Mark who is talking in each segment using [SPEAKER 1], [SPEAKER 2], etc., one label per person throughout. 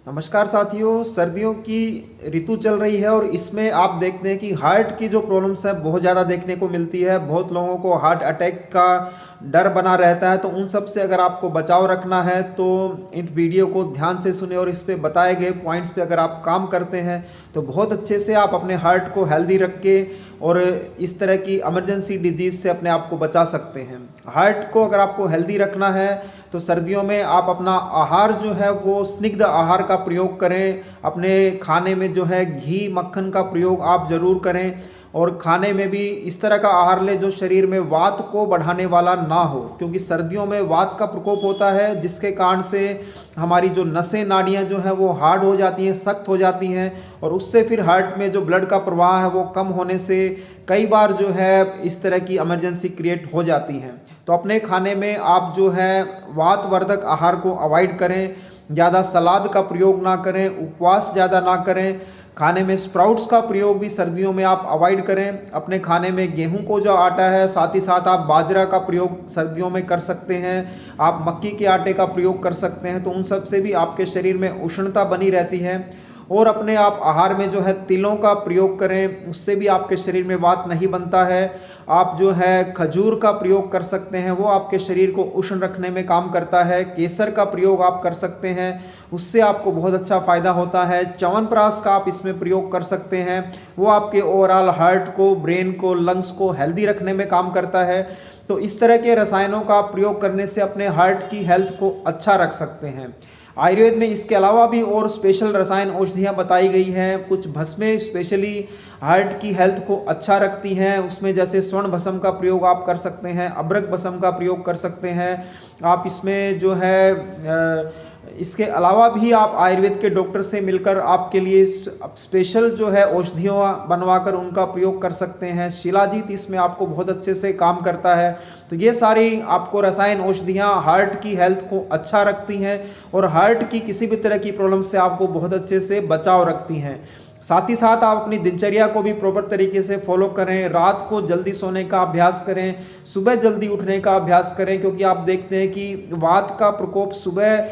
[SPEAKER 1] नमस्कार साथियों, सर्दियों की ऋतु चल रही है और इसमें आप देखते हैं कि हार्ट की जो प्रॉब्लम्स है बहुत ज़्यादा देखने को मिलती है। बहुत लोगों को हार्ट अटैक का डर बना रहता है, तो उन सब से अगर आपको बचाव रखना है तो इन वीडियो को ध्यान से सुने और इस पे बताए गए पॉइंट्स पे अगर आप काम करते हैं तो बहुत अच्छे से आप अपने हार्ट को हेल्दी रख के और इस तरह की इमरजेंसी डिजीज़ से अपने आप को बचा सकते हैं। हार्ट को अगर आपको हेल्दी रखना है तो सर्दियों में आप अपना आहार जो है वो स्निग्ध आहार का प्रयोग करें। अपने खाने में जो है घी मक्खन का प्रयोग आप ज़रूर करें और खाने में भी इस तरह का आहार लें जो शरीर में वात को बढ़ाने वाला ना हो, क्योंकि सर्दियों में वात का प्रकोप होता है जिसके कारण से हमारी जो नसें नाड़ियाँ जो हैं वो हार्ड हो जाती हैं, सख्त हो जाती हैं और उससे फिर हार्ट में जो ब्लड का प्रवाह है वो कम होने से कई बार जो है इस तरह की इमरजेंसी क्रिएट हो जाती हैं। तो अपने खाने में आप जो है वातवर्धक आहार को अवॉइड करें, ज़्यादा सलाद का प्रयोग ना करें, उपवास ज़्यादा ना करें। खाने में स्प्राउट्स का प्रयोग भी सर्दियों में आप अवॉइड करें। अपने खाने में गेहूं को जो आटा है, साथ ही साथ आप बाजरा का प्रयोग सर्दियों में कर सकते हैं, आप मक्की के आटे का प्रयोग कर सकते हैं। तो उन सब से भी आपके शरीर में उष्णता बनी रहती है। और अपने आप आहार में जो है तिलों का प्रयोग करें, उससे भी आपके शरीर में वात नहीं बनता है। आप जो है खजूर का प्रयोग कर सकते हैं, वो आपके शरीर को उष्ण रखने में काम करता है। केसर का प्रयोग आप कर सकते हैं, उससे आपको बहुत अच्छा फ़ायदा होता है। च्यवनप्राश का आप इसमें प्रयोग कर सकते हैं, वो आपके ओवरऑल हार्ट को, ब्रेन को, लंग्स को हेल्दी रखने में काम करता है। तो इस तरह के रसायनों का प्रयोग करने से अपने हार्ट की हेल्थ को अच्छा रख सकते हैं। आयुर्वेद में इसके अलावा भी और स्पेशल रसायन औषधियाँ बताई गई हैं। कुछ भस्में स्पेशली हार्ट की हेल्थ को अच्छा रखती हैं, उसमें जैसे स्वर्ण भस्म का प्रयोग आप कर सकते हैं, अभ्रक भस्म का प्रयोग कर सकते हैं। आप इसमें जो है इसके अलावा भी आप आयुर्वेद के डॉक्टर से मिलकर आपके लिए स्पेशल जो है औषधियाँ बनवाकर उनका प्रयोग कर सकते हैं। शिलाजीत इसमें आपको बहुत अच्छे से काम करता है। तो ये सारी आपको रसायन औषधियाँ हार्ट की हेल्थ को अच्छा रखती हैं और हार्ट की किसी भी तरह की प्रॉब्लम से आपको बहुत अच्छे से बचाव रखती हैं। साथ ही साथ आप अपनी दिनचर्या को भी प्रॉपर तरीके से फॉलो करें। रात को जल्दी सोने का अभ्यास करें, सुबह जल्दी उठने का अभ्यास करें, क्योंकि आप देखते हैं कि वात का प्रकोप सुबह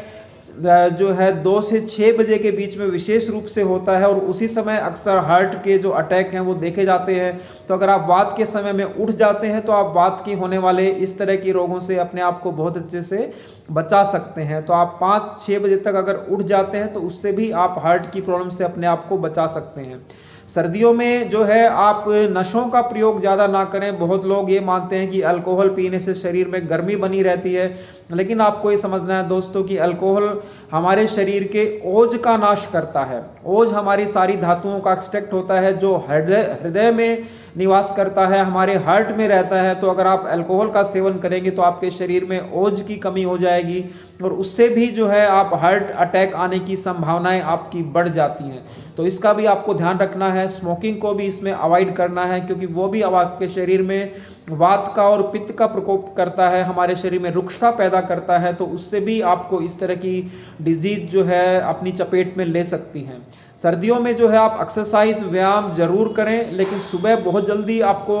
[SPEAKER 1] जो है 2 से 6 बजे के बीच में विशेष रूप से होता है और उसी समय अक्सर हार्ट के जो अटैक हैं वो देखे जाते हैं। तो अगर आप वात के समय में उठ जाते हैं तो आप वात की होने वाले इस तरह की रोगों से अपने आप को बहुत अच्छे से बचा सकते हैं। तो आप 5-6 बजे तक अगर उठ जाते हैं तो उससे भी आप हार्ट की प्रॉब्लम से अपने आप को बचा सकते हैं। सर्दियों में जो है आप नशों का प्रयोग ज़्यादा ना करें। बहुत लोग ये मानते हैं कि अल्कोहल पीने से शरीर में गर्मी बनी रहती है, लेकिन आपको ये समझना है दोस्तों कि अल्कोहल हमारे शरीर के ओज का नाश करता है। ओज हमारी सारी धातुओं का एक्सट्रैक्ट होता है जो हृदय में निवास करता है, हमारे हार्ट में रहता है। तो अगर आप अल्कोहल का सेवन करेंगे तो आपके शरीर में ओज की कमी हो जाएगी और उससे भी जो है आप हार्ट अटैक आने की संभावनाएं आपकी बढ़ जाती हैं। तो इसका भी आपको ध्यान रखना है। स्मोकिंग को भी इसमें अवॉइड करना है, क्योंकि वो भी अब आपके शरीर में वात का और पित्त का प्रकोप करता है, हमारे शरीर में रुक्षता पैदा करता है। तो उससे भी आपको इस तरह की डिजीज जो है अपनी चपेट में ले सकती हैं। सर्दियों में जो है आप एक्सरसाइज व्यायाम जरूर करें, लेकिन सुबह बहुत जल्दी आपको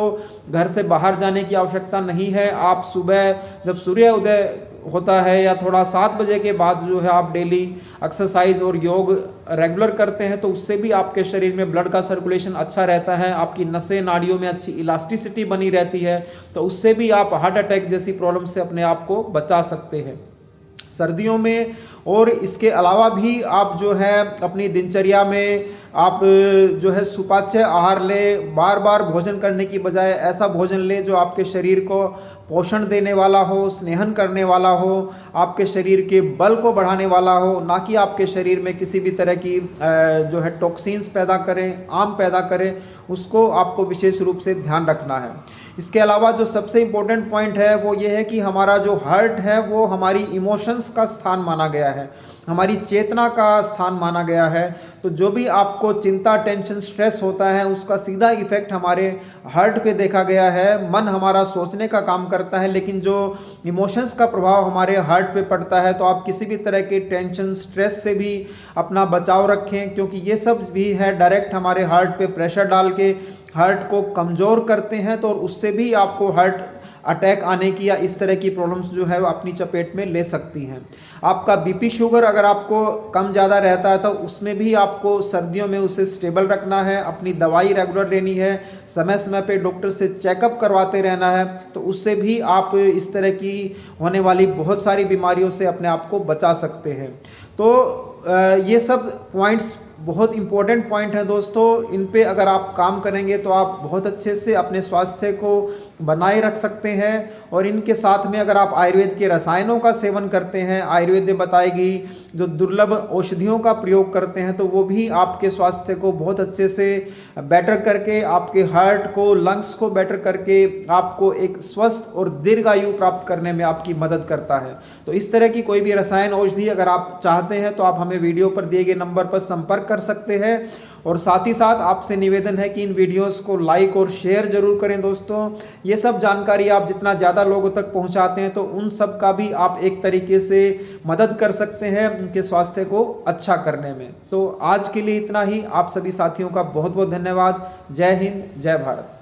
[SPEAKER 1] घर से बाहर जाने की आवश्यकता नहीं है। आप सुबह जब सूर्य उदय होता है या थोड़ा 7 बजे के बाद जो है आप डेली एक्सरसाइज और योग रेगुलर करते हैं तो उससे भी आपके शरीर में ब्लड का सर्कुलेशन अच्छा रहता है, आपकी नसें नाड़ियों में अच्छी इलास्टिसिटी बनी रहती है। तो उससे भी आप हार्ट अटैक जैसी प्रॉब्लम से अपने आप को बचा सकते हैं सर्दियों में। और इसके अलावा भी आप जो है अपनी दिनचर्या में आप जो है सुपाच्य आहार लें। बार बार भोजन करने की बजाय ऐसा भोजन लें जो आपके शरीर को पोषण देने वाला हो, स्नेहन करने वाला हो, आपके शरीर के बल को बढ़ाने वाला हो, ना कि आपके शरीर में किसी भी तरह की जो है टॉक्सिन्स पैदा करें, आम पैदा करें। उसको आपको विशेष रूप से ध्यान रखना है। इसके अलावा जो सबसे इम्पोर्टेंट पॉइंट है वो ये है कि हमारा जो हार्ट है वो हमारी इमोशंस का स्थान माना गया है, हमारी चेतना का स्थान माना गया है। तो जो भी आपको चिंता, टेंशन, स्ट्रेस होता है उसका सीधा इफेक्ट हमारे हार्ट पे देखा गया है। मन हमारा सोचने का काम करता है, लेकिन जो इमोशंस का प्रभाव हमारे हार्ट पे पड़ता है। तो आप किसी भी तरह के टेंशन, स्ट्रेस से भी अपना बचाव रखें, क्योंकि ये सब भी है डायरेक्ट हमारे हार्ट पे प्रेशर डाल के हार्ट को कमज़ोर करते हैं। तो उससे भी आपको हार्ट अटैक आने की या इस तरह की प्रॉब्लम्स जो है वो अपनी चपेट में ले सकती हैं। आपका बीपी शुगर अगर आपको कम ज़्यादा रहता है तो उसमें भी आपको सर्दियों में उसे स्टेबल रखना है, अपनी दवाई रेगुलर लेनी है, समय समय पे डॉक्टर से चेकअप करवाते रहना है, तो उससे भी आप इस तरह की होने वाली बहुत सारी बीमारियों से अपने आप को बचा सकते हैं। तो ये सब पॉइंट्स बहुत इंपॉर्टेंट पॉइंट हैं दोस्तों, इन पे अगर आप काम करेंगे तो आप बहुत अच्छे से अपने स्वास्थ्य को बनाए रख सकते हैं। और इनके साथ में अगर आप आयुर्वेद के रसायनों का सेवन करते हैं, आयुर्वेद में बताएगी जो दुर्लभ औषधियों का प्रयोग करते हैं, तो वो भी आपके स्वास्थ्य को बहुत अच्छे से बेटर करके, आपके हार्ट को, लंग्स को बेटर करके आपको एक स्वस्थ और दीर्घायु प्राप्त करने में आपकी मदद करता है। तो इस तरह की कोई भी रसायन औषधि अगर आप चाहते हैं तो आप हमें वीडियो पर दिए गए नंबर पर संपर्क कर सकते हैं। और साथ ही साथ आपसे निवेदन है कि इन वीडियोस को लाइक और शेयर जरूर करें दोस्तों। ये सब जानकारी आप जितना ज़्यादा लोगों तक पहुंचाते हैं तो उन सब का भी आप एक तरीके से मदद कर सकते हैं उनके स्वास्थ्य को अच्छा करने में। तो आज के लिए इतना ही। आप सभी साथियों का बहुत बहुत धन्यवाद। जय हिंद, जय भारत।